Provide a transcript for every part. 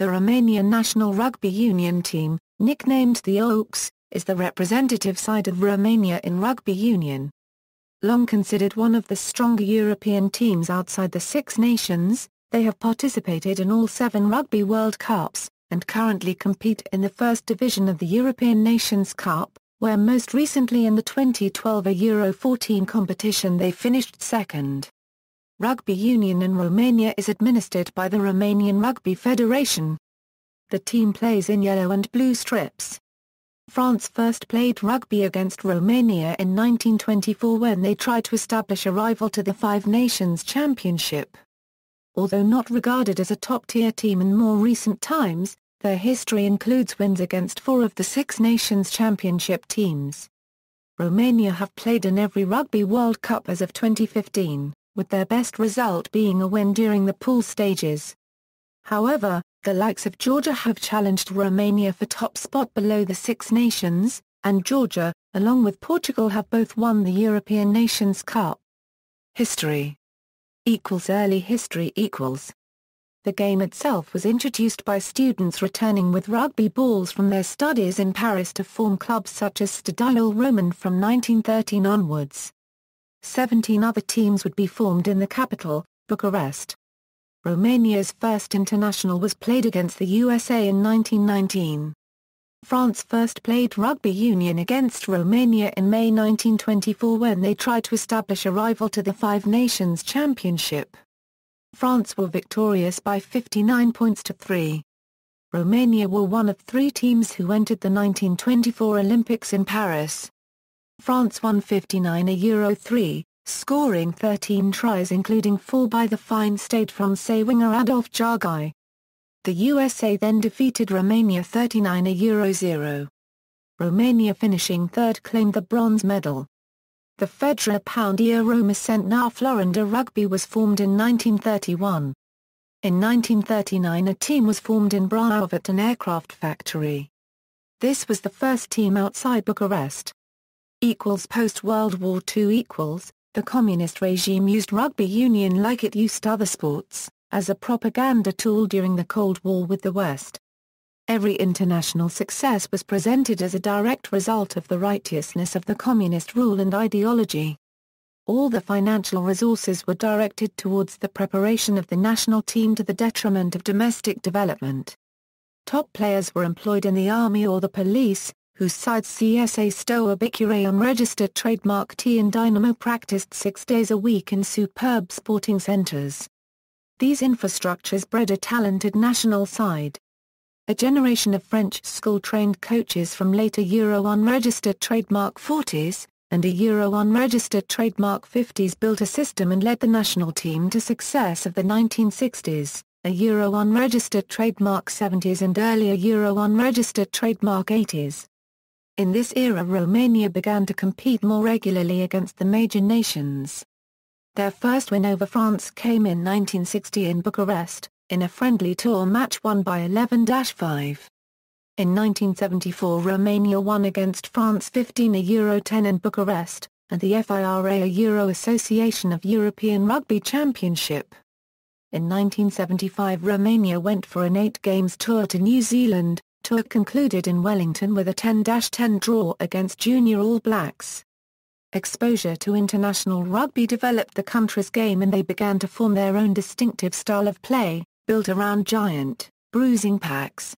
The Romanian national rugby union team, nicknamed the Oaks, is the representative side of Romania in rugby union. Long considered one of the stronger European teams outside the Six Nations, they have participated in all 7 Rugby World Cups, and currently compete in the first division of the European Nations Cup, where most recently in the 2012 Euro 14 competition they finished second. Rugby union in Romania is administered by the Romanian Rugby Federation. The team plays in yellow and blue strips. France first played rugby against Romania in 1924 when they tried to establish a rival to the Five Nations Championship. Although not regarded as a top-tier team in more recent times, their history includes wins against 4 of the Six Nations Championship teams. Romania have played in every Rugby World Cup as of 2015, with their best result being a win during the pool stages. However, the likes of Georgia have challenged Romania for top spot below the Six Nations, and Georgia, along with Portugal, have both won the European Nations Cup. History = Early history = The game itself was introduced by students returning with rugby balls from their studies in Paris to form clubs such as Stadiul Roman from 1913 onwards. 17 other teams would be formed in the capital, Bucharest. Romania's first international was played against the USA in 1919. France first played rugby union against Romania in May 1924 when they tried to establish a rival to the Five Nations Championship. France were victorious by 59 points to 3. Romania were one of 3 teams who entered the 1924 Olympics in Paris. France won 59 Euro 3, scoring 13 tries including 4 by the fine Stade Francais winger Adolphe Jargai. The USA then defeated Romania 39 Euro 0. Romania finishing third claimed the bronze medal. The Federa Poundia Roma Centenar Florinda Rugby was formed in 1931. In 1939 a team was formed in Brașov at an aircraft factory. This was the first team outside Bucharest. Post-World War II The communist regime used rugby union like it used other sports, as a propaganda tool during the Cold War with the West. Every international success was presented as a direct result of the righteousness of the communist rule and ideology. All the financial resources were directed towards the preparation of the national team to the detriment of domestic development. Top players were employed in the army or the police, whose sides CSA Stoa Bicure unregistered trademark T and Dynamo practiced 6 days a week in superb sporting centres. These infrastructures bred a talented national side. A generation of French school-trained coaches from later Euro unregistered trademark 40s, and a Euro unregistered trademark 50s built a system and led the national team to success of the 1960s, a Euro unregistered trademark 70s and earlier Euro unregistered trademark 80s. In this era Romania began to compete more regularly against the major nations. Their first win over France came in 1960 in Bucharest, in a friendly tour match won by 11-5. In 1974 Romania won against France 15 Euro 10 in Bucharest, and the FIRA Euro Association of European Rugby Championship. In 1975 Romania went for an 8-games tour to New Zealand. Tour concluded in Wellington with a 10-10 draw against Junior All Blacks. Exposure to international rugby developed the country's game and they began to form their own distinctive style of play, built around giant, bruising packs.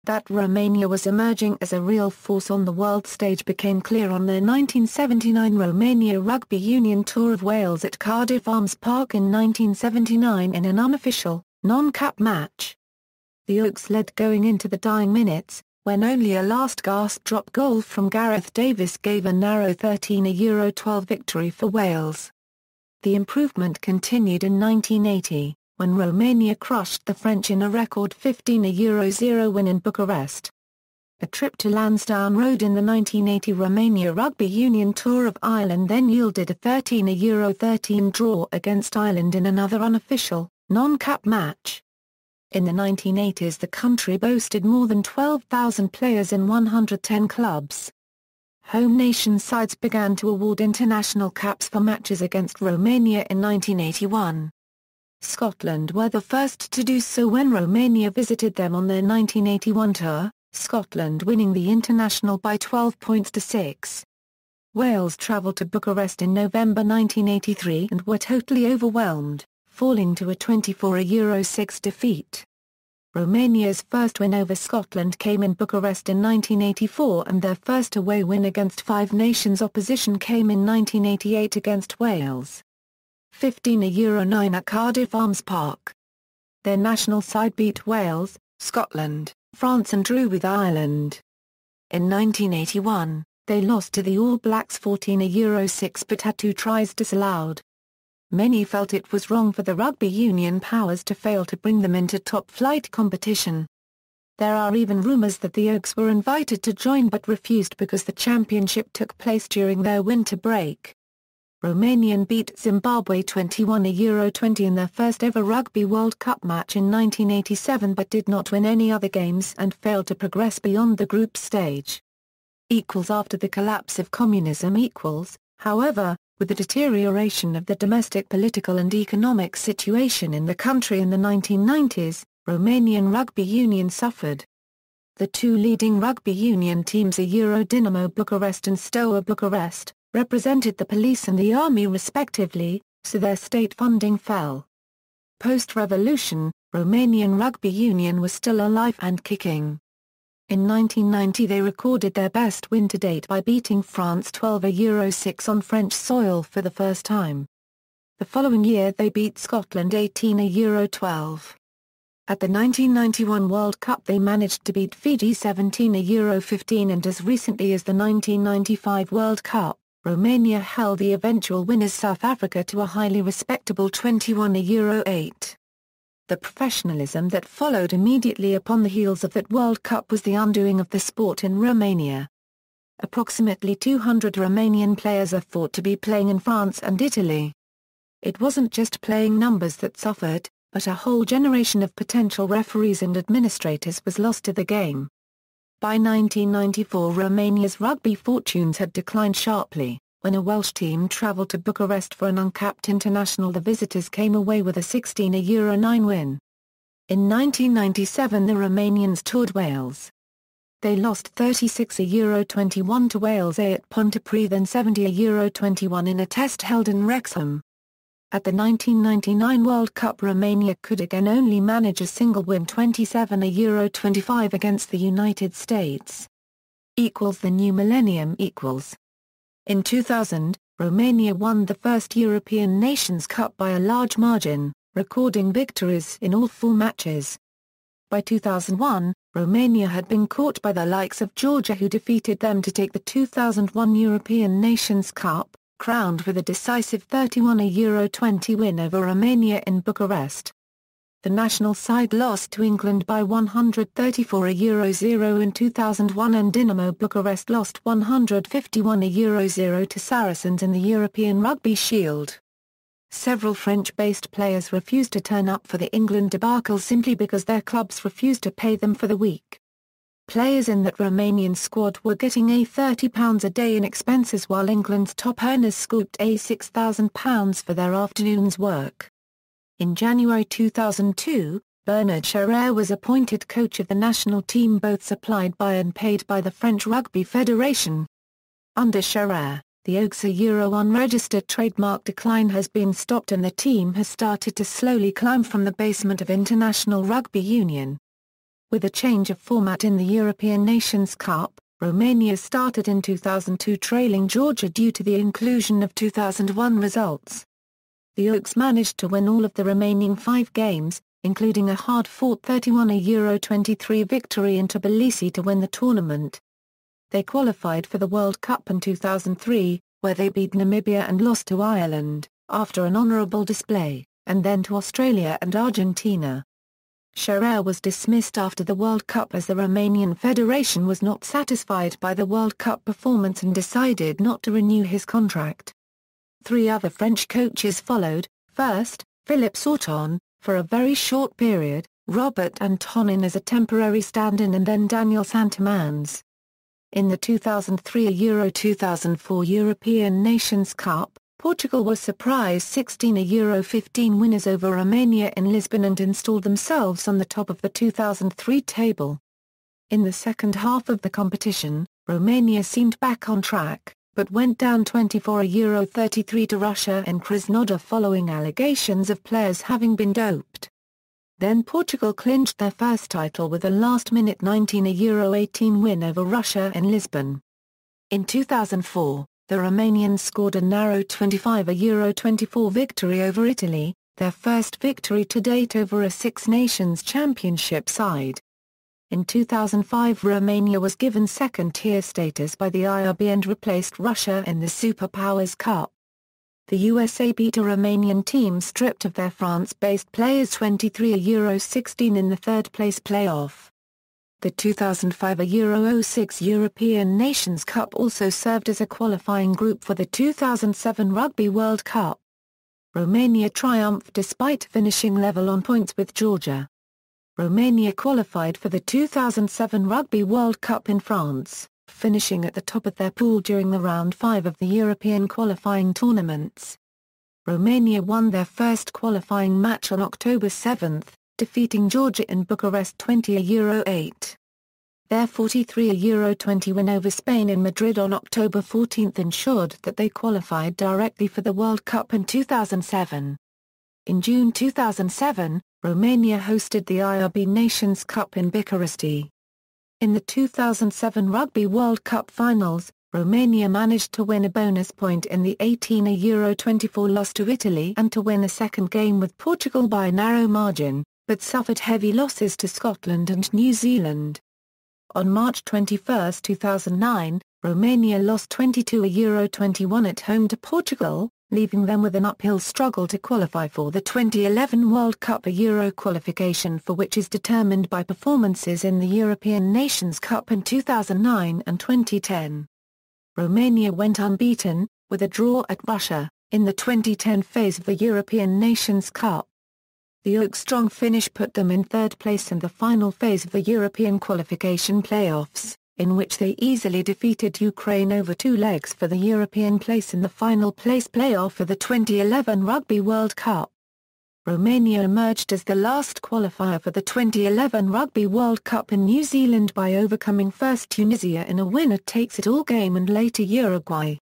That Romania was emerging as a real force on the world stage became clear on their 1979 Romania Rugby Union Tour of Wales at Cardiff Arms Park in 1979 in an unofficial, non-cap match. The Oaks led going into the dying minutes, when only a last-gasp drop goal from Gareth Davies gave a narrow 13 Euro 12 victory for Wales. The improvement continued in 1980, when Romania crushed the French in a record 15 Euro 0 win in Bucharest. A trip to Lansdowne Road in the 1980 Romania Rugby Union Tour of Ireland then yielded a 13 Euro 13 draw against Ireland in another unofficial, non-cap match. In the 1980s the country boasted more than 12,000 players in 110 clubs. Home nation sides began to award international caps for matches against Romania in 1981. Scotland were the first to do so when Romania visited them on their 1981 tour, Scotland winning the international by 12 points to 6. Wales travelled to Bucharest in November 1983 and were totally overwhelmed, falling to a 24-6 defeat. Romania's first win over Scotland came in Bucharest in 1984 and their first away win against Five Nations opposition came in 1988 against Wales. 15-9 at Cardiff Arms Park. Their national side beat Wales, Scotland, France and drew with Ireland. In 1981, they lost to the All Blacks 14-6 but had 2 tries disallowed. Many felt it was wrong for the rugby union powers to fail to bring them into top-flight competition. There are even rumours that the Oaks were invited to join but refused because the championship took place during their winter break. Romanian beat Zimbabwe 21-20 in their first ever Rugby World Cup match in 1987 but did not win any other games and failed to progress beyond the group stage. After the collapse of communism. However, with the deterioration of the domestic political and economic situation in the country in the 1990s, Romanian rugby union suffered. The 2 leading rugby union teams Dinamo Bucharest and Steaua Bucharest, represented the police and the army respectively, so their state funding fell. Post-revolution, Romanian rugby union was still alive and kicking. In 1990 they recorded their best win to date by beating France 12-6 on French soil for the first time. The following year they beat Scotland 18-12. At the 1991 World Cup they managed to beat Fiji 17-15 and as recently as the 1995 World Cup, Romania held the eventual winners South Africa to a highly respectable 21-8. The professionalism that followed immediately upon the heels of that World Cup was the undoing of the sport in Romania. Approximately 200 Romanian players are thought to be playing in France and Italy. It wasn't just playing numbers that suffered, but a whole generation of potential referees and administrators was lost to the game. By 1994 Romania's rugby fortunes had declined sharply. When a Welsh team travelled to Bucharest for an uncapped international, the visitors came away with a 16-9 win. In 1997 the Romanians toured Wales. They lost 36-21 to Wales A at Pontypridd and 70-21 in a test held in Wrexham. At the 1999 World Cup Romania could again only manage a single win 27-25 against the United States. The new millennium . In 2000, Romania won the first European Nations Cup by a large margin, recording victories in all 4 matches. By 2001, Romania had been caught by the likes of Georgia who defeated them to take the 2001 European Nations Cup, crowned with a decisive 31-20 win over Romania in Bucharest. The national side lost to England by 134-0 in 2001 and Dinamo Bucharest lost 151-0 to Saracens in the European Rugby Shield. Several French-based players refused to turn up for the England debacle simply because their clubs refused to pay them for the week. Players in that Romanian squad were getting £30 a day in expenses while England's top earners scooped £6,000 for their afternoon's work. In January 2002, Bernard Charrère was appointed coach of the national team, both supplied by and paid by the French Rugby Federation. Under Charrère, the Oaks unregistered trademark decline has been stopped and the team has started to slowly climb from the basement of International Rugby Union. With a change of format in the European Nations Cup, Romania started in 2002 trailing Georgia due to the inclusion of 2001 results. The Oaks managed to win all of the remaining 5 games, including a hard-fought 31-23 victory in Tbilisi to win the tournament. They qualified for the World Cup in 2003, where they beat Namibia and lost to Ireland, after an honourable display, and then to Australia and Argentina. Charrère was dismissed after the World Cup as the Romanian Federation was not satisfied by the World Cup performance and decided not to renew his contract. 3 other French coaches followed, first, Philippe Sauton, for a very short period, Robert Antonin as a temporary stand-in and then Daniel Santimans. In the 2003 Euro 2004 European Nations Cup, Portugal were surprise 16-15 winners over Romania in Lisbon and installed themselves on the top of the 2003 table. In the second half of the competition, Romania seemed back on track, but went down 24-33 to Russia in Krasnodar following allegations of players having been doped. Then Portugal clinched their first title with a last-minute 19-18 win over Russia in Lisbon. In 2004, the Romanians scored a narrow 25-24 victory over Italy, their first victory to date over a Six Nations Championship side. In 2005 Romania was given second-tier status by the IRB and replaced Russia in the Superpowers Cup. The USA beat a Romanian team stripped of their France-based players 23-16 in the third-place playoff. The 2005-06 European Nations Cup also served as a qualifying group for the 2007 Rugby World Cup. Romania triumphed despite finishing level on points with Georgia. Romania qualified for the 2007 Rugby World Cup in France, finishing at the top of their pool during the round 5 of the European qualifying tournaments. Romania won their first qualifying match on October 7, defeating Georgia in Bucharest 20-8. Their 43-20 win over Spain in Madrid on October 14 ensured that they qualified directly for the World Cup in 2007. In June 2007, Romania hosted the IRB Nations Cup in Bucharest. In the 2007 Rugby World Cup finals, Romania managed to win a bonus point in the 18-24 loss to Italy and to win a second game with Portugal by a narrow margin, but suffered heavy losses to Scotland and New Zealand. On March 21, 2009, Romania lost 22-21 at home to Portugal, leaving them with an uphill struggle to qualify for the 2011 World Cup, a Euro qualification for which is determined by performances in the European Nations Cup in 2009 and 2010. Romania went unbeaten, with a draw at Russia, in the 2010 phase of the European Nations Cup. The Oaks' strong finish put them in third place in the final phase of the European qualification playoffs, in which they easily defeated Ukraine over 2 legs for the European place in the final place playoff for the 2011 Rugby World Cup. Romania emerged as the last qualifier for the 2011 Rugby World Cup in New Zealand by overcoming first Tunisia in a winner-takes-it-all game and later Uruguay.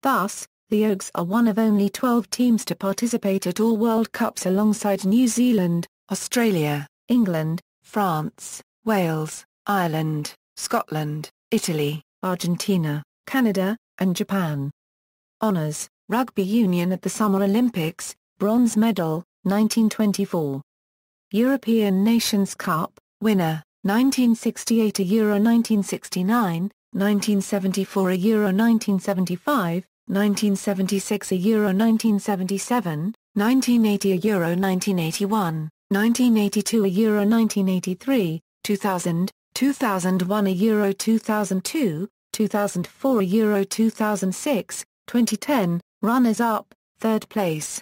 Thus, the Oaks are one of only 12 teams to participate at all World Cups alongside New Zealand, Australia, England, France, Wales, Ireland, Scotland, Italy, Argentina, Canada, and Japan. Honours: Rugby Union at the Summer Olympics, bronze medal, 1924. European Nations Cup, winner, 1968 Euro 1969, 1974 Euro 1975, 1976 Euro 1977, 1980 Euro 1981, 1982 Euro 1983, 2000, 2001 Euro 2002, 2004 Euro 2006, 2010, runners-up, third place.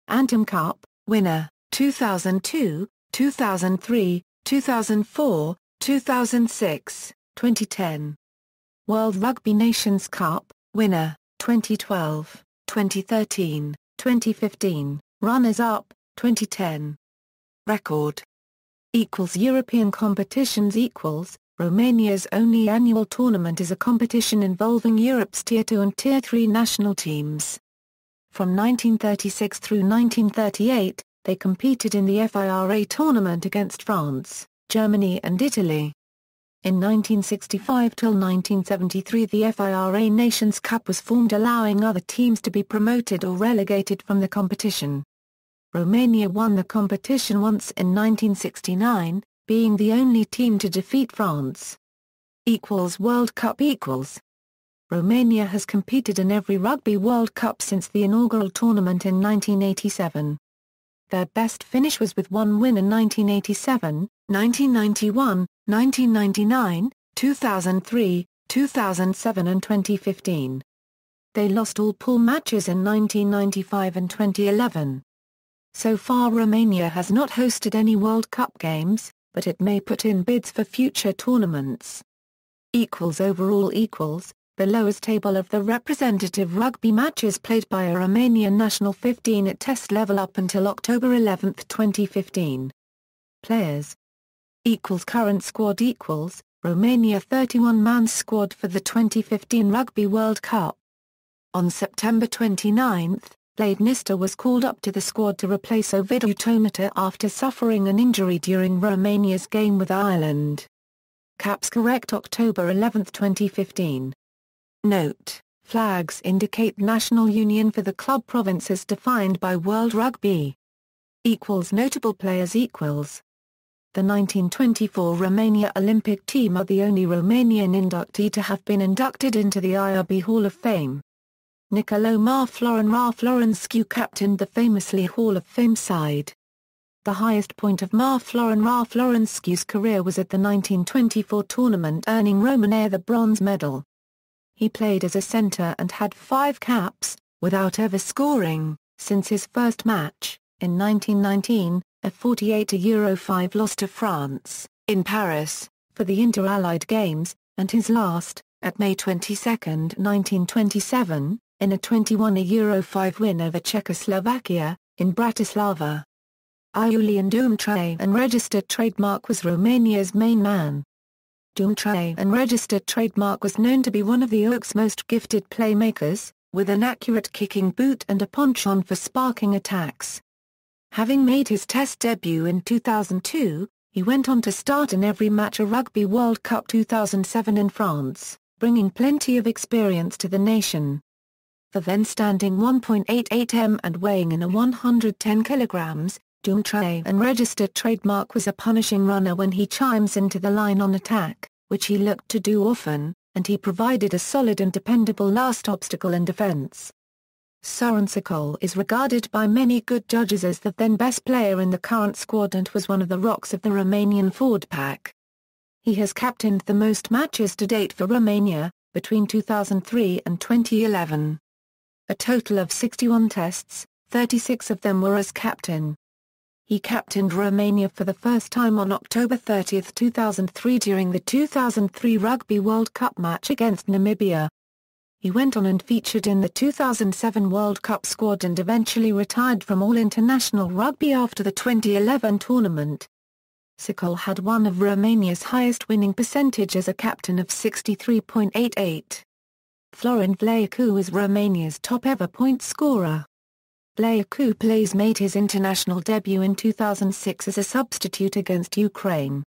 Anthem Cup, winner, 2002, 2003, 2004, 2006, 2010. World Rugby Nations Cup, winner, 2012, 2013, 2015, runners-up, 2010. Record. European competitions Romania's only annual tournament is a competition involving Europe's Tier 2 and Tier 3 national teams. From 1936 through 1938, they competed in the FIRA tournament against France, Germany and Italy. In 1965 till 1973 the FIRA Nations Cup was formed, allowing other teams to be promoted or relegated from the competition. Romania won the competition once in 1969, being the only team to defeat France. World Cup Romania has competed in every Rugby World Cup since the inaugural tournament in 1987. Their best finish was with one win in 1987, 1991, 1999, 2003, 2007 and 2015. They lost all pool matches in 1995 and 2011. So far Romania has not hosted any World Cup games, but it may put in bids for future tournaments. Overall Below is table of the representative rugby matches played by a Romanian national 15 at test level up until October 11, 2015. Players. Current squad equals, Romania 31-man squad for the 2015 Rugby World Cup. On September 29, Administered was called up to the squad to replace Ovidiu Tomata after suffering an injury during Romania's game with Ireland. Caps correct October 11, 2015. Note: flags indicate national union for the club provinces defined by World Rugby. Notable players The 1924 Romania Olympic team are the only Romanian inductee to have been inducted into the IRB Hall of Fame. Nicolo Florescu captained the famously Hall of Fame side. The highest point of Florescu's career was at the 1924 tournament, earning Romania the bronze medal. He played as a centre and had 5 caps, without ever scoring, since his first match, in 1919, a 48-5 loss to France, in Paris, for the Inter-Allied Games, and his last, at May 22, 1927, in a 21-5 win over Czechoslovakia, in Bratislava. Iulian Dumtre, and registered trademark, was Romania's main man. Dumtre, and registered trademark, was known to be one of the Oaks' most gifted playmakers, with an accurate kicking boot and a penchant for sparking attacks. Having made his test debut in 2002, he went on to start in every match at Rugby World Cup 2007 in France, bringing plenty of experience to the nation. For then standing 1.88 m and weighing in at 110 kg, Dumtre, and registered trademark, was a punishing runner when he chimes into the line on attack, which he looked to do often, and he provided a solid and dependable last obstacle in defence. Sorin Sokol is regarded by many good judges as the then best player in the current squad and was one of the rocks of the Romanian forward pack. He has captained the most matches to date for Romania, between 2003 and 2011. A total of 61 tests, 36 of them were as captain. He captained Romania for the first time on October 30, 2003 during the 2003 Rugby World Cup match against Namibia. He went on and featured in the 2007 World Cup squad and eventually retired from all international rugby after the 2011 tournament. Sokol had one of Romania's highest winning percentage as a captain of 63.88. Florin Vlaicu is Romania's top ever point scorer. Vlaicu made his international debut in 2006 as a substitute against Ukraine.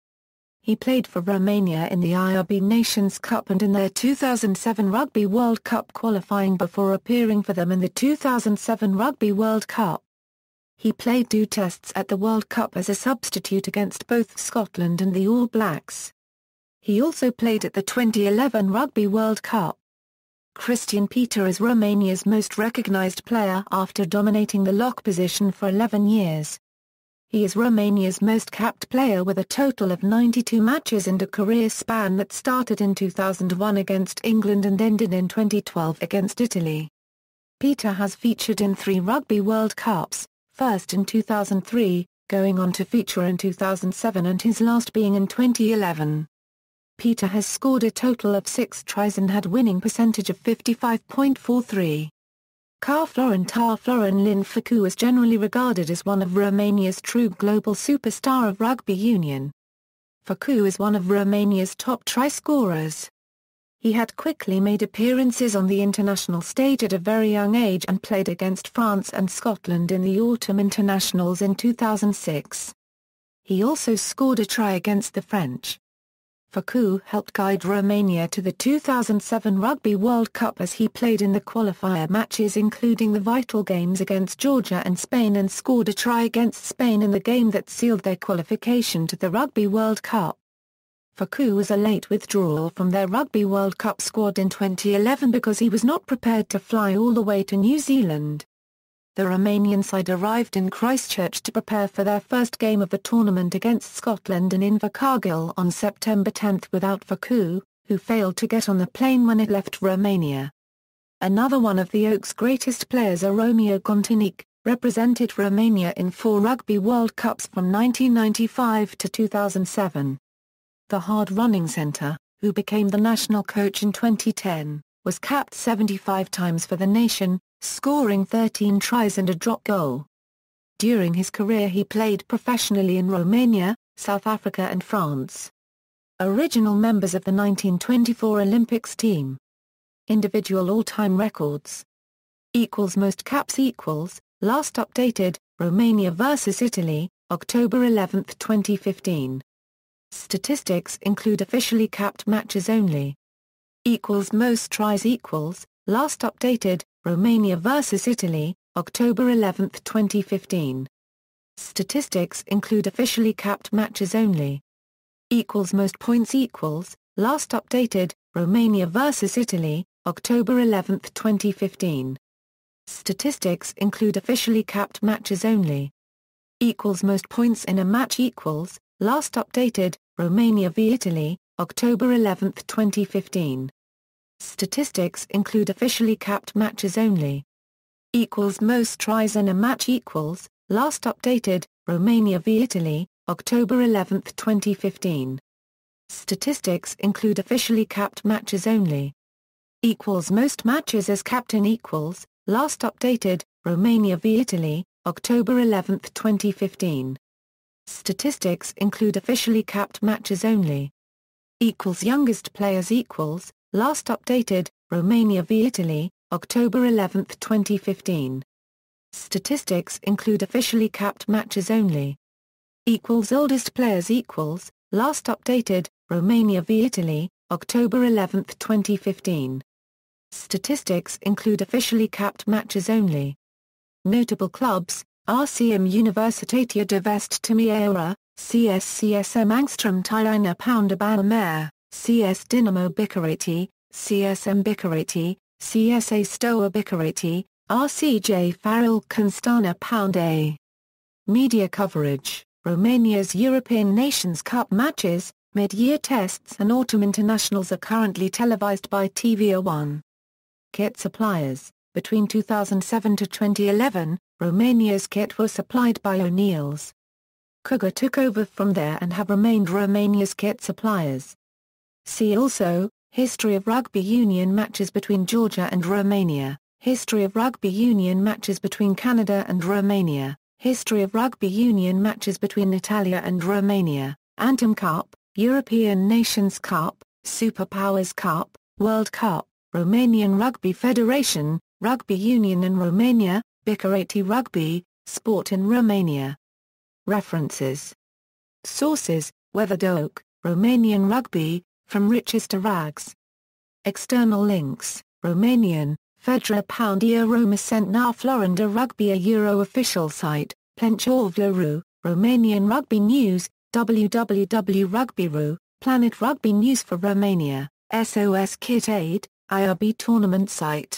He played for Romania in the IRB Nations Cup and in their 2007 Rugby World Cup qualifying before appearing for them in the 2007 Rugby World Cup. He played 2 tests at the World Cup as a substitute against both Scotland and the All Blacks. He also played at the 2011 Rugby World Cup. Cristian Peter is Romania's most recognised player after dominating the lock position for 11 years. He is Romania's most capped player with a total of 92 matches and a career span that started in 2001 against England and ended in 2012 against Italy. Peter has featured in 3 Rugby World Cups, first in 2003, going on to feature in 2007 and his last being in 2011. Peter has scored a total of 6 tries and had winning percentage of 55.43. Florin Vlaicu is generally regarded as one of Romania's true global superstar of rugby union. Vlaicu is one of Romania's top try scorers. He had quickly made appearances on the international stage at a very young age and played against France and Scotland in the autumn internationals in 2006. He also scored a try against the French. Vlaicu helped guide Romania to the 2007 Rugby World Cup as he played in the qualifier matches including the vital games against Georgia and Spain and scored a try against Spain in the game that sealed their qualification to the Rugby World Cup. Vlaicu was a late withdrawal from their Rugby World Cup squad in 2011 because he was not prepared to fly all the way to New Zealand. The Romanian side arrived in Christchurch to prepare for their first game of the tournament against Scotland in Invercargill on September 10 without Vlaicu, who failed to get on the plane when it left Romania. Another one of the Oaks' greatest players, Romeo Gontinic, represented Romania in 4 Rugby World Cups from 1995 to 2007. The hard-running centre, who became the national coach in 2010, was capped 75 times for the nation, scoring 13 tries and a drop goal. During his career he played professionally in Romania, South Africa and France. Original members of the 1924 Olympics team. Individual all-time records. Most caps last updated, Romania vs Italy, October 11, 2015. Statistics include officially capped matches only. Most tries last updated, Romania vs Italy, October 11, 2015. Statistics include officially capped matches only. Most points last updated, Romania vs Italy, October 11, 2015. Statistics include officially capped matches only. Most points in a match last updated, Romania v Italy, October 11, 2015. Statistics include officially capped matches only. Most tries in a match last updated, Romania v Italy, October 11, 2015. Statistics include officially capped matches only. Most matches as captain last updated, Romania v Italy, October 11, 2015. Statistics include officially capped matches only. Youngest players last updated, Romania v Italy, October 11, 2015. Statistics include officially capped matches only. Oldest players last updated, Romania v Italy, October 11, 2015. Statistics include officially capped matches only. Notable clubs, RCM Universitatea de Vest Timișoara, CSCSM Angstrom Tirana Poundaba Mare, CS Dinamo Bucuresti, CSM Bucuresti, CSA Stoa Bucuresti, RCJ Farul Constana Pound A. Media coverage, Romania's European Nations Cup matches, mid-year tests and autumn internationals are currently televised by TV1. Kit suppliers, between 2007 to 2011, Romania's kit was supplied by O'Neill's. Cougar took over from there and have remained Romania's kit suppliers. See also, History of rugby union matches between Georgia and Romania, History of rugby union matches between Canada and Romania, History of rugby union matches between Italia and Romania, Anthem Cup, European Nations Cup, Superpowers Cup, World Cup, Romanian Rugby Federation, Rugby Union in Romania, Bucuresti Rugby, Sport in Romania. References. Sources, Weatherdoc, Romanian Rugby, From Riches to Rags. External links, Romanian, Fedra Pound Euro Centnar Florinda Rugby a Euro official site, Plenciorvloru, Romanian Rugby News, www.rugby.ru, Planet Rugby News for Romania, SOS Kit Aid, IRB Tournament site.